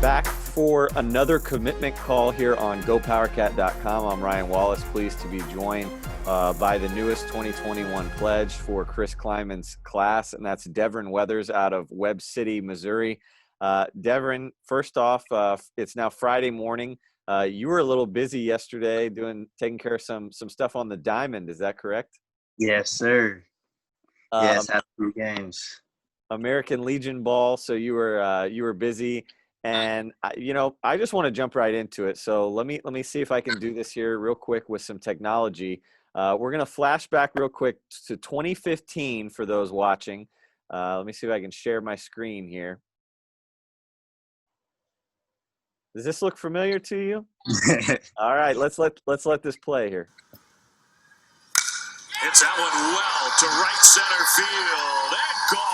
back for another commitment call here on GoPowercat.com. I'm Ryan Wallace, pleased to be joined by the newest 2021 pledge for Chris Kleiman's class, and that's Devrin Weathers out of Webb City, Missouri. Devrin, first off, it's now Friday morning. You were a little busy yesterday taking care of some stuff on the diamond. Is that correct? Yes, sir. Yes, had 3 games. American Legion ball. So you were busy, and I just want to jump right into it. So let me see if I can do this here real quick with some technology. We're gonna flash back real quick to 2015 for those watching. Let me see if I can share my screen here. Does this look familiar to you? All right, let's let this play here. Hits that one well to right center field and gone.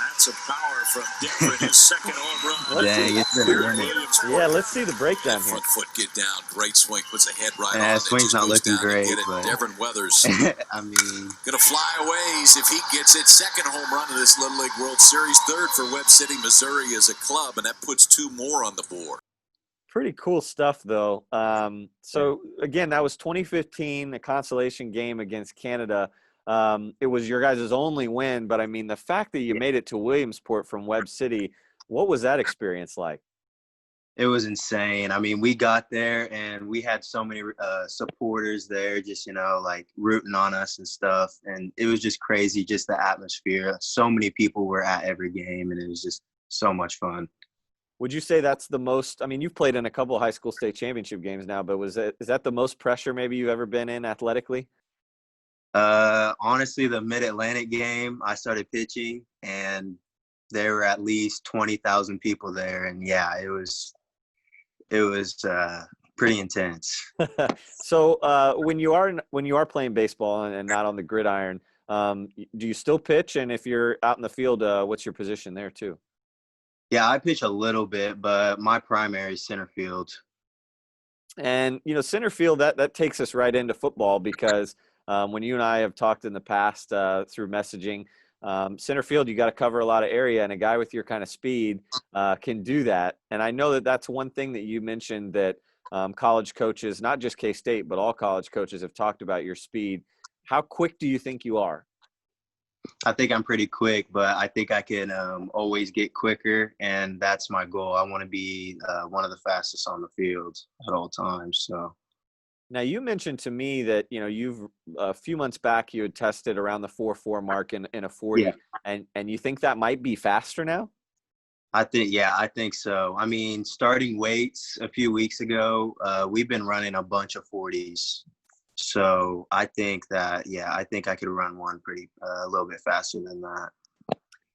That's a power from Devrin, his second home run. Let's see the breakdown here. Front foot get down, great swing, puts a head right Yeah, on. Swing's not looking great, but Devrin Weathers, I mean, gonna fly away if he gets it. Second home run of this Little League World Series, third for Webb City, Missouri as a club, and that puts 2 more on the board. Pretty cool stuff, though. So again, that was 2015, a consolation game against Canada. It was your guys' only win, but I mean, the fact that you made it to Williamsport from Webb City, what was that experience like? it was insane. I mean, we got there and we had so many supporters there, just, like rooting on us and stuff. And it was just crazy, just the atmosphere. So many people were at every game, and it was just so much fun. Would you say that's the most? I mean, you've played in a couple of high school state championship games now, but is that the most pressure maybe you've ever been in athletically? Honestly, the MidAtlantic game, I started pitching, and there were at least 20,000 people there, and yeah, it was pretty intense. So when you are playing baseball and not on the gridiron, do you still pitch? And if you're out in the field, what's your position there too? Yeah, I pitch a little bit, but my primary is center field. And center field, that takes us right into football, because when you and I have talked in the past through messaging, center field, you got to cover a lot of area, and a guy with your kind of speed can do that. And I know that that's one thing that you mentioned that college coaches, not just KState, but all college coaches have talked about your speed. How quick do you think you are? I think I'm pretty quick, but I think I can always get quicker, and that's my goal. I want to be one of the fastest on the field at all times. So. Now, you mentioned to me that, you've a few months back, you had tested around the 4.4 mark in a 40, Yeah. and you think that might be faster now? I think so. I mean, starting weights a few weeks ago, we've been running a bunch of 40s. So I think that, I think I could run one a little bit faster than that.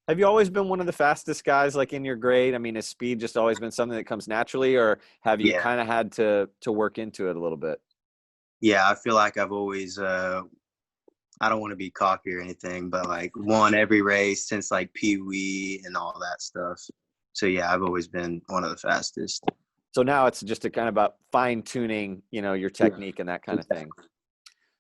Have you always been one of the fastest guys, like in your grade? I mean, has speed just always been something that comes naturally, or have you kind of had to work into it a little bit? Yeah, I feel like I've always, I don't want to be cocky or anything, but like won every race since like Pee Wee and all that stuff. So yeah, I've always been one of the fastest. So now it's just a kind of about fine tuning, your technique and that kind of thing.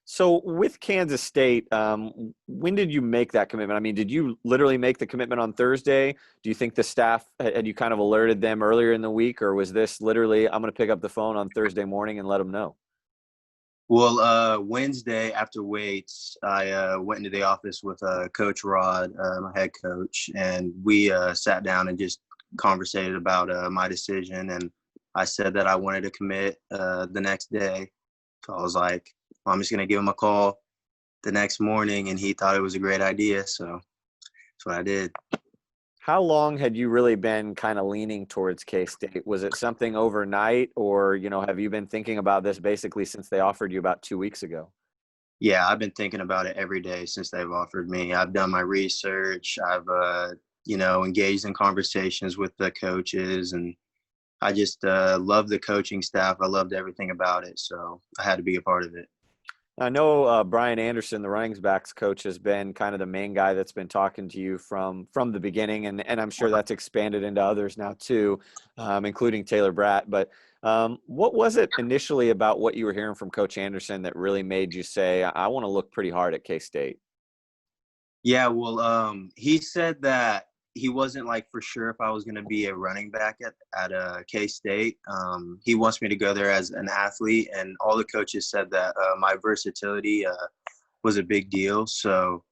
So with Kansas State, when did you make that commitment? I mean, did you literally make the commitment on Thursday? Do you think the staff, had you kind of alerted them earlier in the week, or was this literally, I'm going to pick up the phone on Thursday morning and let them know? Well, Wednesday after weights, I went into the office with Coach Rod, my head coach, and we sat down and just conversated about my decision. And I said that I wanted to commit the next day. So I was like, I'm just going to give him a call the next morning, and he thought it was a great idea. So that's what I did. How long had you really been kind of leaning towards K-State? Was it something overnight, or, have you been thinking about this basically since they offered you about 2 weeks ago? Yeah, I've been thinking about it every day since they've offered me. I've done my research. I've, engaged in conversations with the coaches, and I just love the coaching staff. I loved everything about it. So I had to be a part of it. I know Brian Anderson, the running backs coach, has been kind of the main guy that's been talking to you from the beginning, and I'm sure that's expanded into others now too, including Taylor Bratt. But what was it initially about what you were hearing from Coach Anderson that really made you say, I want to look pretty hard at K-State? Yeah, well, he said that he wasn't like for sure if I was going to be a running back at KState. He wants me to go there as an athlete, and all the coaches said that my versatility was a big deal. So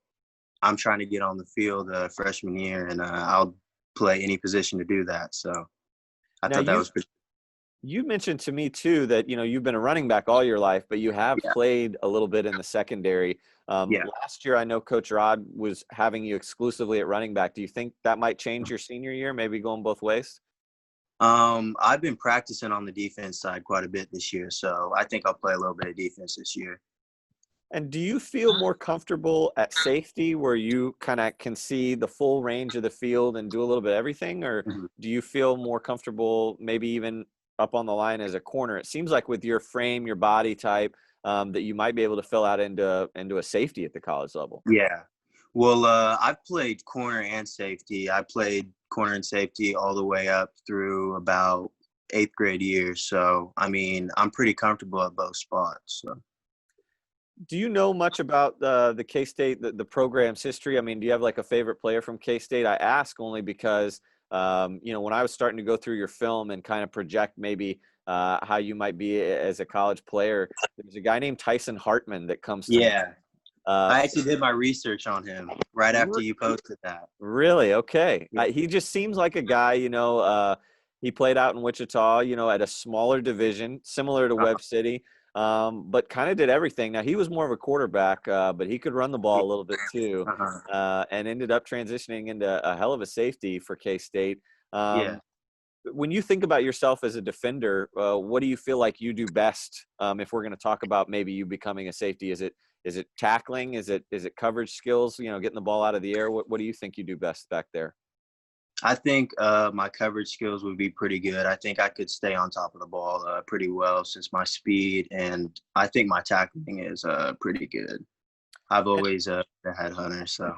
I'm trying to get on the field freshman year, and I'll play any position to do that. So I Now thought that was pretty. you mentioned to me too that you've been a running back all your life, but you have Yeah. played a little bit in the secondary. Yeah. Last year, I know Coach Rod was having you exclusively at running back. Do you think that might change your senior year, maybe going both ways? I've been practicing on the defense side quite a bit this year, so I think I'll play a little bit of defense this year. And do you feel more comfortable at safety where you kind of can see the full range of the field and do a little bit of everything? Or Mhm. do you feel more comfortable maybe even up on the line as a corner? It seems like with your frame, your body type, that you might be able to fill out into a safety at the college level. Yeah. Well, I've played corner and safety. I played corner and safety all the way up through about 8th grade year. So, I mean, I'm pretty comfortable at both spots. So. Do you know much about the K-State, the program's history? I mean, do you have like a favorite player from K-State? I ask only because, when I was starting to go through your film and kind of project maybe how you might be as a college player, there's a guy named Tyson Hartman that comes to mind. Yeah. Uh, I actually did my research on him right after you posted that. Really? Okay. Yeah. He just seems like a guy, he played out in Wichita, at a smaller division, similar to Webb City, but kind of did everything. Now, he was more of a quarterback, but he could run the ball a little bit too, Uh-huh. and ended up transitioning into a hell of a safety for K-State. Yeah. When you think about yourself as a defender, what do you feel like you do best? If we're going to talk about maybe you becoming a safety, is it tackling? Is it coverage skills? Getting the ball out of the air. What do you think you do best back there? I think my coverage skills would be pretty good. I think I could stay on top of the ball pretty well since my speed, and I think my tackling is pretty good. I've always been a headhunter, so.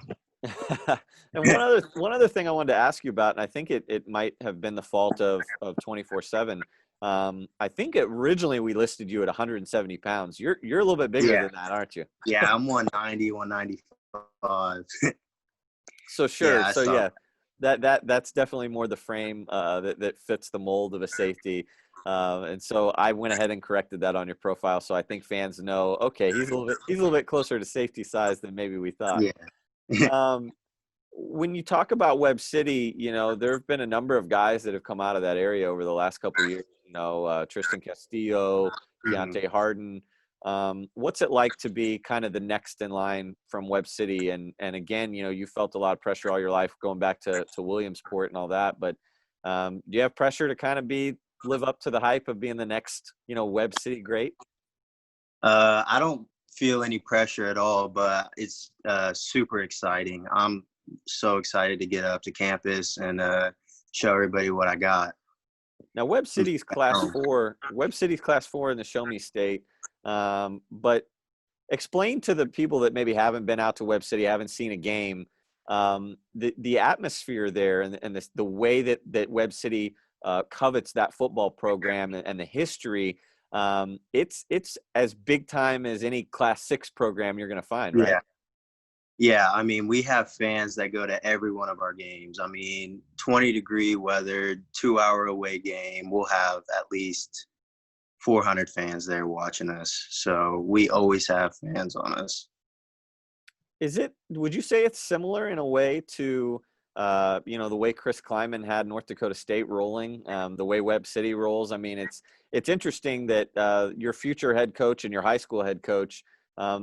And one other thing I wanted to ask you about, and I think it might have been the fault of 24/7. I think originally we listed you at 170 pounds. You're a little bit bigger than that, aren't you? Yeah, I'm 190, 195. So sure. Yeah, I So saw. yeah, that's definitely more the frame that fits the mold of a safety. And so I went ahead and corrected that on your profile, so I think fans know. Okay, he's a little bit closer to safety size than maybe we thought. Yeah. Um, when you talk about Webb City, there have been a number of guys that have come out of that area over the last couple of years. Tristan Castillo, Deontay Harden. What's it like to be kind of the next in line from Webb City? And again, you felt a lot of pressure all your life going back to Williamsport and all that. But do you have pressure to kind of live up to the hype of being the next, Webb City great? I don't feel any pressure at all, but it's super exciting. I'm so excited to get up to campus and show everybody what I got. Now, Webb City's Class 4. Webb City's Class 4 in the Show Me State. But explain to the people that maybe haven't been out to Webb City, haven't seen a game, the atmosphere there and the way that Webb City covets that football program and the history. It's as big time as any Class 6 program you're going to find, right? Yeah, I mean, we have fans that go to every one of our games. I mean, 20-degree weather, 2-hour away game, we'll have at least 400 fans there watching us. So we always have fans on us. Would you say it's similar in a way to, the way Chris Kleiman had North Dakota State rolling, the way Webb City rolls? I mean, it's interesting that your future head coach and your high school head coach,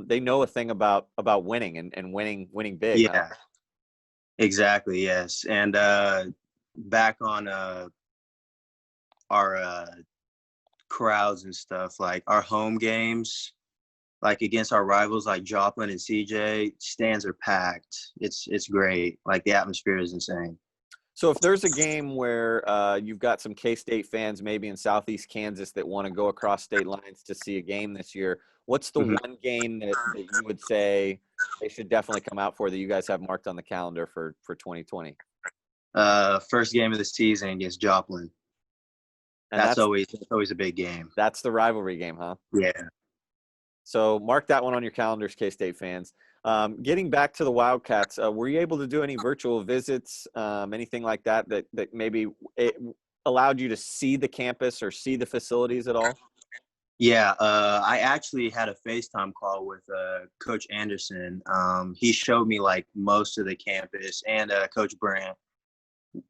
they know a thing about winning and winning big. Yeah, huh? exactly. Yes. And back on our crowds and stuff, like our home games, like against our rivals like Joplin and CJ, stands are packed. It's great. Like the atmosphere is insane. So if there's a game where you've got some K-State fans maybe in Southeast Kansas that want to go across state lines to see a game this year, what's the one game that you would say they should definitely come out for that you guys have marked on the calendar for 2020? First game of the season against Joplin. And that's always a big game. That's the rivalry game, huh? Yeah. So mark that one on your calendars, K-State fans. Getting back to the Wildcats, were you able to do any virtual visits, anything like that maybe it allowed you to see the campus or see the facilities at all? Yeah, I actually had a FaceTime call with Coach Anderson. He showed me like most of the campus, and Coach Brandt.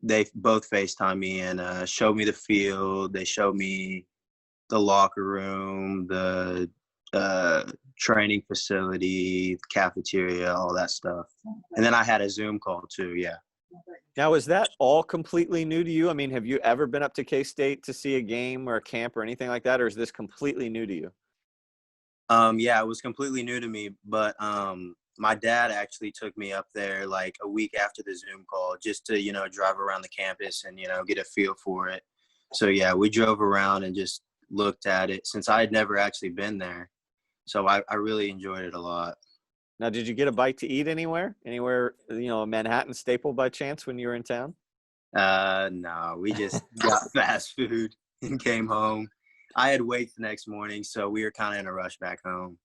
They both FaceTime me and showed me the field. They showed me the locker room, the training facility, cafeteria, all that stuff. And then I had a Zoom call too. Yeah. Now, is that all completely new to you? I mean, have you ever been up to K-State to see a game or a camp or anything like that, or is this completely new to you? Yeah, it was completely new to me, but my dad actually took me up there like a week after the Zoom call just to, drive around the campus and, get a feel for it. So yeah, we drove around and just looked at it since I had never actually been there. So I really enjoyed it a lot. Now, did you get a bite to eat anywhere? Anywhere, a Manhattan staple by chance when you were in town? No, we just got fast food and came home. I had weights the next morning, so we were kind of in a rush back home.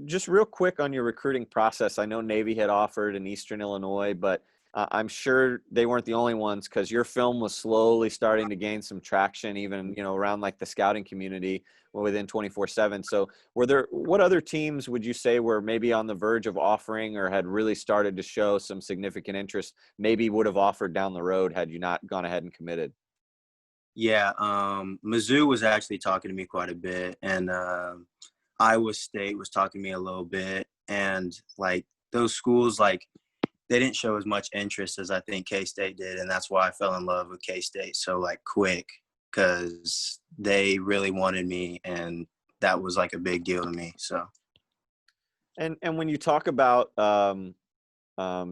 Just real quick on your recruiting process. I know Navy had offered in Eastern Illinois, but I'm sure they weren't the only ones because your film was slowly starting to gain some traction, even, around like the scouting community within 24/7. So what other teams would you say were maybe on the verge of offering or had really started to show some significant interest, maybe would have offered down the road had you not gone ahead and committed? Yeah, Mizzou was actually talking to me quite a bit, and Iowa State was talking to me a little bit, and like those schools, like they didn't show as much interest as I think K-State did, and that's why I fell in love with K-State so like quick because they really wanted me, and that was like a big deal to me. So, and when you talk about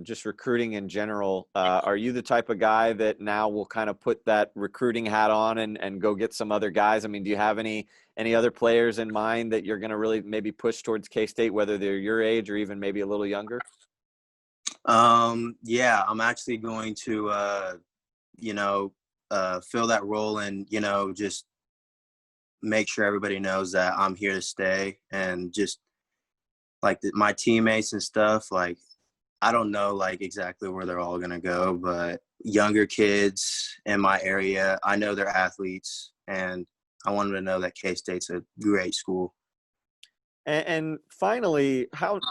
just recruiting in general, are you the type of guy that now will kind of put that recruiting hat on and go get some other guys? I mean, do you have any other players in mind that you're going to really maybe push towards K-State, whether they're your age or even maybe a little younger? Yeah, I'm actually going to, fill that role and, just make sure everybody knows that I'm here to stay and just like my teammates and stuff, like, I don't know like exactly where they're all going to go, but younger kids in my area, I know they're athletes and I want them to know that K-State's a great school. And finally, how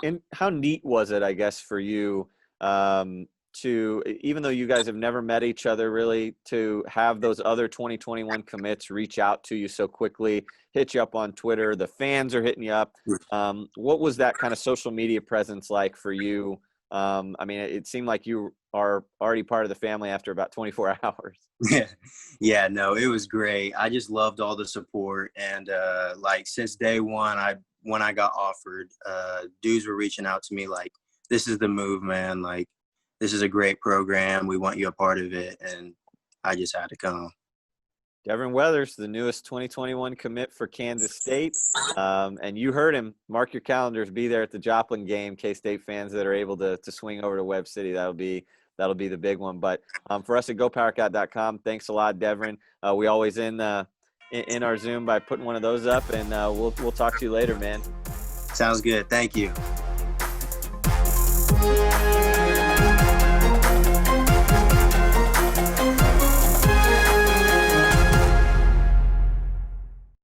neat was it, I guess, for you to, even though you guys have never met each other really, to have those other 2021 commits reach out to you so quickly, hit you up on Twitter, the fans are hitting you up. What was that kind of social media presence like for you? I mean, it seemed like you are already part of the family after about 24 hours. Yeah, no, it was great. I just loved all the support. And like since day one, when I got offered, dudes were reaching out to me like, this is the move, man. Like, this is a great program. We want you a part of it. And I just had to come. Devrin Weathers, the newest 2021 commit for Kansas State. And you heard him. Mark your calendars. Be there at the Joplin game. K-State fans that are able to swing over to Webb City. That'll be the big one. But for us at GoPowercat.com, thanks a lot, Devrin. We always in our Zoom by putting one of those up, and we'll talk to you later, man. Sounds good. Thank you.